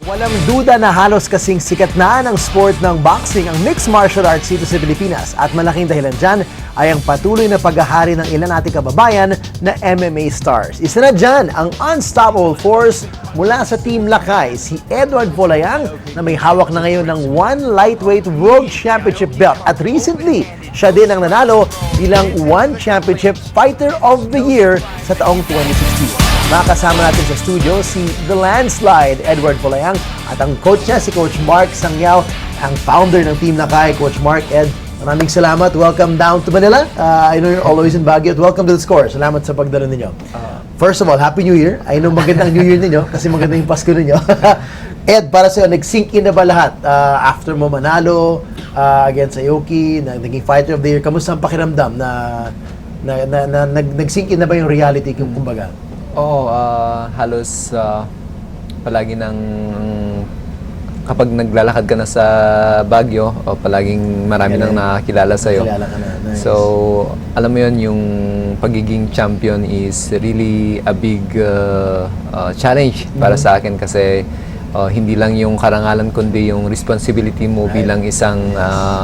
Walang duda na halos kasing sikat na ng sport ng boxing ang mixed martial arts dito sa Pilipinas at malaking dahilan dyan ay ang patuloy na paghahari ng ilan nating kababayan na MMA stars. Isa na dyan ang unstoppable force mula sa Team Lakay, si Edward Polayang na may hawak na ngayon ng One Lightweight World Championship belt at recently siya din ang nanalo bilang One Championship Fighter of the Year sa taong 2016. Makasama natin sa studio si The Landslide, Edward Polayang, at ang coach niya, si Coach Mark Sangyao, ang founder ng Team Lakay. Coach Mark, Ed, maraming salamat. Welcome down to Manila. I know you're always in Baguio at welcome to the Score. Salamat sa pagdalo ninyo. First of all, Happy New Year. I know magandang New Year ninyo kasi maganda yung Pasko ninyo. Ed, para sa'yo, nag-sync in na ba lahat? After mo manalo against Aoki, naging Fighter of the Year, kamusta ang pakiramdam na nag-sync in na ba yung reality kumbaga? Oo, halos palagi kapag naglalakad ka na sa Baguio, palaging marami nang nakakilala sa'yo. Nakilala ka na. Nice. So, alam mo yun, yung pagiging champion is really a big challenge para sa akin kasi hindi lang yung karangalan kundi yung responsibility mo bilang isang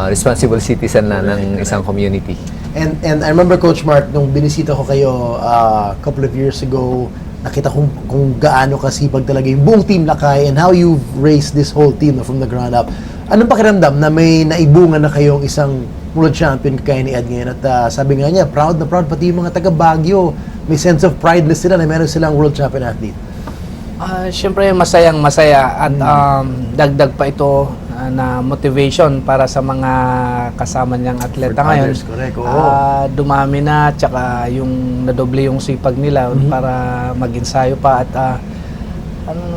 responsible citizen na ng isang community. And I remember, Coach Mark, nung binisita ko kayo a couple of years ago, nakita kung gaano kasipag talaga yung buong Team Lakay and how you've raised this whole team from the ground up. Anong pakiramdam na may naibungan na kayong isang world champion kaya ni Ed ngayon? At sabi nga niya, proud na proud pati yung mga taga Baguio. May sense of pride na sila na meron silang world champion athlete. Siyempre masayang masaya at dagdag pa ito na motivation para sa mga kasama niyang atleta ngayon. Correct. Dumami na, tsaka yung nadoble yung sipag nila para mag-ensayo pa at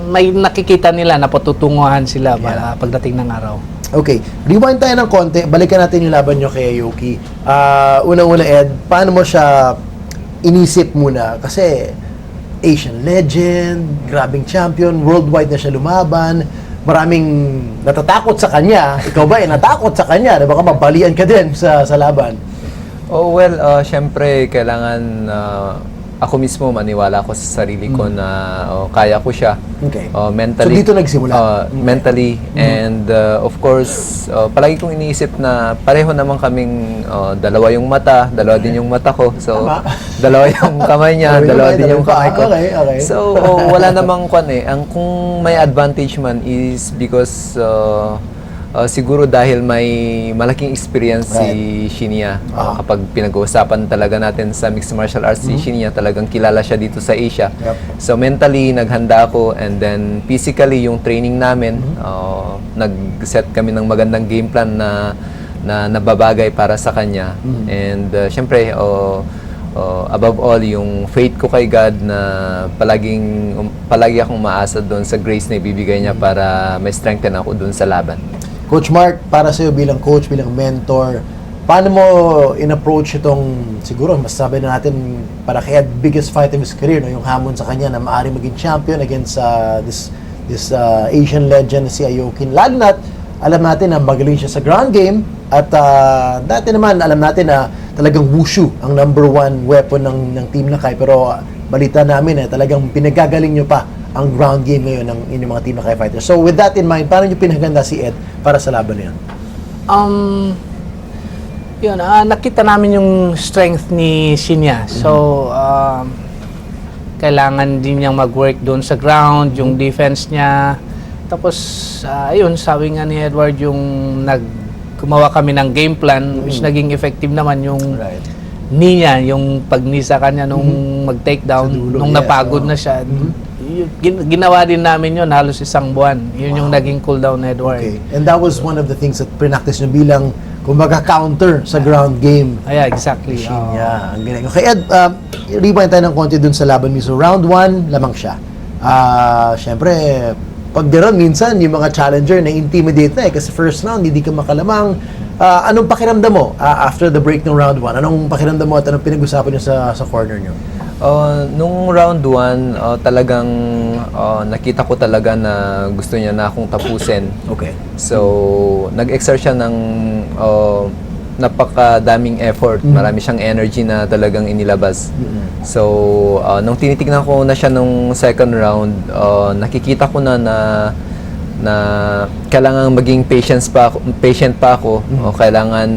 may nakikita nila na patutunguhan sila para pagdating ng araw. Okay, rewind tayo ng konti. Balikan natin yung laban nyo kay Aoki. Unang-una, Ed, paano mo siya inisip muna? Kasi Asian legend, grabing champion, worldwide na siya lumaban, maraming natatakot sa kanya. Ikaw ba natakot sa kanya? Baka mabalian ka din sa laban. Oh, well, syempre, kailangan ako mismo maniwala ko sa sarili ko na kaya ko siya. Okay. Mentally. So, dito nagsimula? Mentally. And, of course, palagi kong iniisip na pareho naman kaming dalawa yung mata, dalawa din yung mata ko. So, dalawa yung kamay niya, dalawa din yung kamay ko. Okay. So, wala namang kwan eh. Kung may advantage man is because siguro dahil may malaking experience si Shinya. Kapag pinag-uusapan talaga natin sa mixed martial arts, si Shinya talagang kilala siya dito sa Asia. So mentally, naghanda ako and then physically, yung training namin, nag-set kami ng magandang game plan na nababagay para sa kanya. And syempre, above all, yung faith ko kay God na palagi akong maasa doon sa grace na ibibigay niya para may strengthen ako doon sa laban. Coach Mark, para sa'yo bilang coach, bilang mentor, paano mo in-approach itong, siguro, masasabi na natin, para kay Ed, biggest fight of his career, no? Yung hamon sa kanya na maaari maging champion against this Asian legend na si Aoki. Lalo na't, alam natin na magaling siya sa ground game at dati naman, alam natin na talagang wushu ang number one weapon ng Team Lakay. Pero balita namin talagang pinagagaling nyo pa ang ground game ngayon ng inyong mga Team Lakay fighters. So with that in mind, paano nyo pinaganda si Ed para sa laban na yun? Nakita namin yung strength ni Shinya. So, kailangan din niyang mag-work doon sa ground, yung defense niya. Tapos, sabi nga ni Edward, yung gumawa kami ng game plan, which naging effective naman yung knee niya, yung pag-knee sa kanya nung mag-takedown, nung napagod na siya. Ginawa din namin yun, halos isang buwan. Yun yung naging cooldown ni Edward. Okay. And that was one of the things that pinactice nyo bilang kumbaga counter sa ground game. Exactly. Yeah, ang galing. Okay, Ed, rewind tayo ng konti dun sa laban mo. So, round 1, lamang siya. Siyempre, pag gano'n, minsan, yung mga challenger na intimidate na kasi first round, hindi ka makalamang. Anong pakiramdam mo after the break ng round 1? Anong pakiramdam mo at anong pinag-usapan nyo sa corner nyo? Nung round 1, talagang nakita ko talaga na gusto niya na akong tapusin. Okay. So, nag-exert siya ng napakadaming effort. Marami siyang energy na talagang inilabas. So, nung tinitignan ko na siya nung second round, nakikita ko na na kailangan maging patient pa ako o kailangan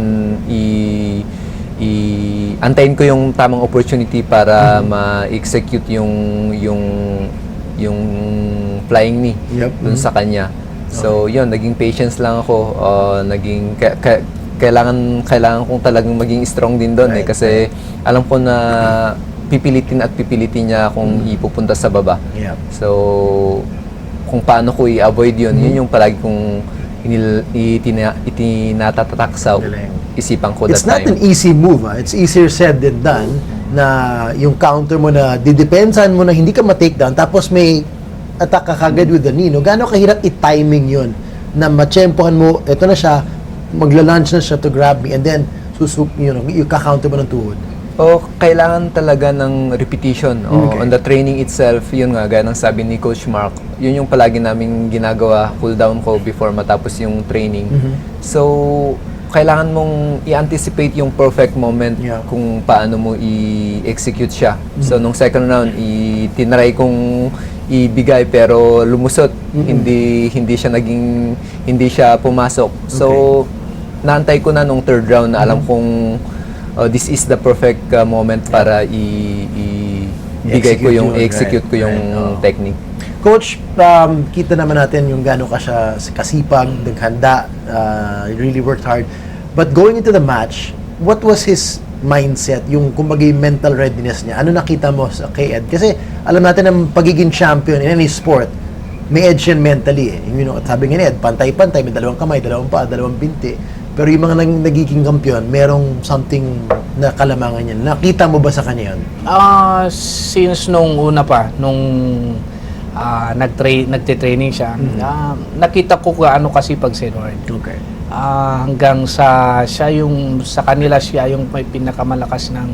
antayin ko yung tamang opportunity para ma-execute yung flying knee dun sa kanya. So yun, naging patience lang ako, naging kailangan kong talagang maging strong din doon kasi alam ko na pipilitin niya akong ipupunta sa baba. So kung paano ko i-avoid yun yung palagi kong itinatatak sa isipan ko that It's not time. an easy move. It's easier said than done na yung counter mo na didepensahan mo na hindi ka ma-takedown tapos may attack ka kagad with the knee. No? Gano'ng kahirap i-timing yun na matsyempohan mo, eto na siya, magla-launch na siya to grab me and then yung ka-counter mo ng tuhod. Kailangan talaga ng repetition. On the training itself, yun nga, gaya ng sabi ni Coach Mark, yun yung palagi namin ginagawa, cool down ko before matapos yung training. So, kailangan mong i-anticipate yung perfect moment kung paano mo i-execute siya. So, nung second round, tinry kong ibigay pero lumusot. Hindi siya pumasok. So, naantay ko na nung third round na alam kong this is the perfect moment para i-execute ko yung technique. Coach, kita naman natin yung gano'n ka siya kasipag, naghanda, really worked hard. But going into the match, what was his mindset, yung kumbaga yung mental readiness niya? Ano nakita mo kay Ed? Kasi alam natin ang pagiging champion in any sport, may edge yan mentally eh. Sabi nga ni Ed, pantay-pantay, may dalawang kamay, dalawang paa, dalawang binti. Pero yung mga nagiging kampiyon, merong something na kalamangan niya. Nakita mo ba sa kanya yun? Since nung una pa, nung nagte-training siya, nakita ko ano kasi pag si Edward. Okay. Hanggang sa kanila siya yung may pinakamalakas ng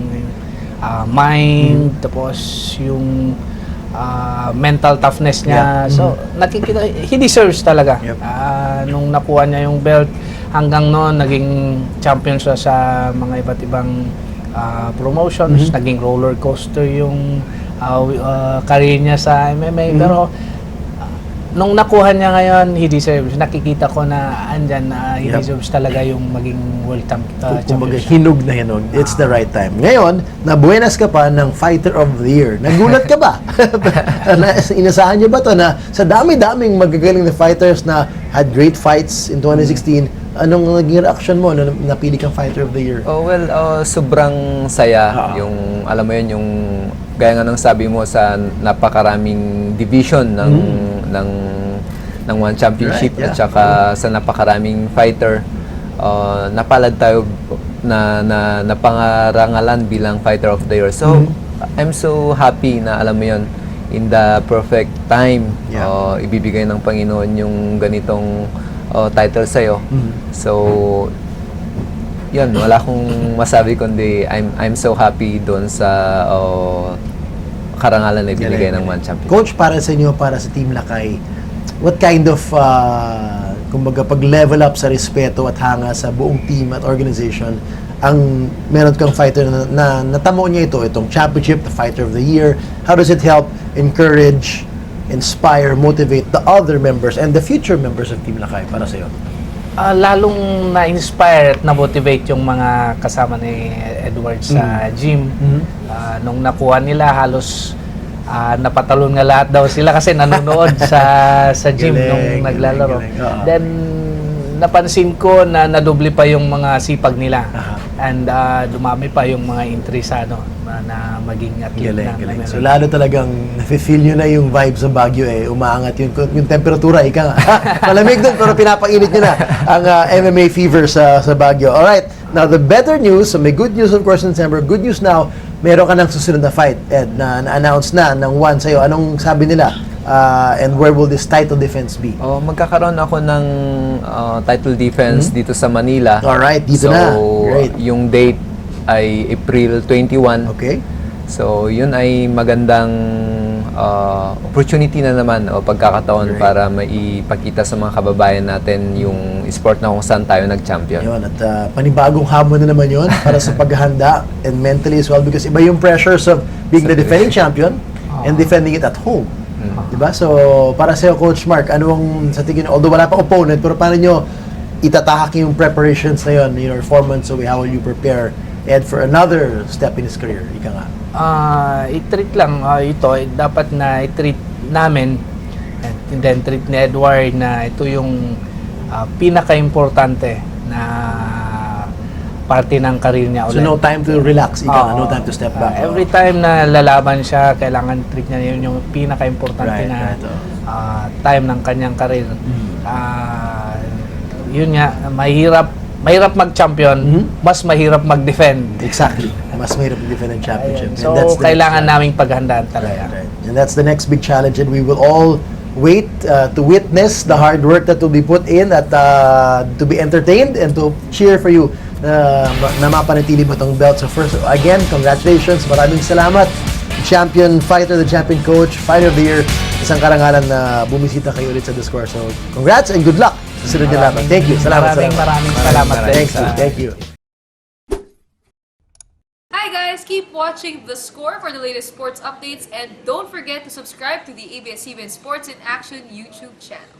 mind, tapos yung mental toughness niya. So, nakikita, he deserves talaga. Nung nakuha niya yung belt, hanggang noon, naging champion siya sa mga iba't ibang promotions, naging roller coaster yung career niya sa MMA. Pero, nung nakuha niya ngayon, he deserves. Nakikita ko na andyan na he deserves talaga yung maging world champion. Kumbaga, hinog na hinog. It's the right time. Ngayon, nabuenas ka pa ng Fighter of the Year. Nagulat ka ba? Inasahan niyo ba to na sa dami-daming magagaling na fighters na had great fights in 2016, anong naging reaction mo na napili kang Fighter of the Year? Sobrang saya. Yung, alam mo yun, yung gaya nga ng sabi mo sa napakaraming division ng One Championship at saka sa napakaraming fighter, napalad tayo na napangarangalan bilang Fighter of the Year. So, I'm so happy na alam mo yun, in the perfect time, ibibigay ng Panginoon yung ganitong title sa'yo. So, yun, wala akong masabi kundi I'm so happy doon sa karangalan na ibinigay ng One Championship. Coach, para sa inyo, para sa Team Lakay, what kind of kumbaga pag-level up sa respeto at hanga sa buong team at organization ang meron kang fighter na natamo niya itong championship, the Fighter of the Year? How does it help encourage, inspire, motivate the other members and the future members of Team Lakay para sa iyo? Lalong na-inspire at na-motivate yung mga kasama ni Edward sa gym. Nung nakuha nila, halos napatalon nga lahat daw sila kasi nanonood sa gym nung naglalaro. Then, napansin ko na nadoble pa yung mga sipag nila. And dumami pa yung mga interesado na maging athlete na. So lalo talagang nafe-feel nyo na yung vibes sa Baguio umaangat yung temperatura, ika nga. Malamig doon pero pinapainit nyo na ang MMA fever sa Baguio. Alright, now the better news, so may good news of course in December, good news now, meron ka ng susunod na fight, Ed, na na-announce na ng One sa'yo. Anong sabi nila? And where will this title defense be? Magkakaroon ako ng title defense dito sa Manila. Alright, dito na. Great. Yung date ay April 21. Okay. So, yun ay magandang opportunity na naman o pagkakataon para maipakita sa mga kababayan natin yung sport na kung saan tayo nag-champion. Yun, at panibagong hamon na naman yun para sa paghahanda and mentally as well because iba yung pressures of being the defending champion and defending it at home. Diba? So, para sa'yo, Coach Mark, anong sa tingin, although wala pa opponent, pero paano nyo itatahak yung preparations na yun, 4 months away, how will you prepare Ed for another step in his career? Ika nga. I-treat lang ito, dapat na i-treat namin and then treat ni Edward na ito yung pinaka-importante na parte ng career niya So, ulit. no time to relax, ika nga, no time to step back. Every time na lalaban siya, kailangan treat niya yun yung pinaka-importante Right, na right, time ng kanyang career. Yun nga, mahirap mag-champion, mas mahirap mag-defend. Exactly. Mas mahirap i-defend ang championship. So, And that's the kailangan next naming paghandaan talaga. Right. And that's the next big challenge, and we will all wait to witness the hard work that will be put in, at to be entertained and to cheer for you na mapanatili mo tong belt. So first, again, congratulations. Maraming salamat. Champion fighter, the champion coach, fighter of the year. Isang karangalan na bumisita kayo ulit sa The Score. So congrats and good luck sa sunod na laban. Thank you. Salamat. Maraming salamat din Thank you. sa- Thank you. Hi guys, keep watching The Score for the latest sports updates and don't forget to subscribe to the ABS-CBN Sports in Action YouTube channel.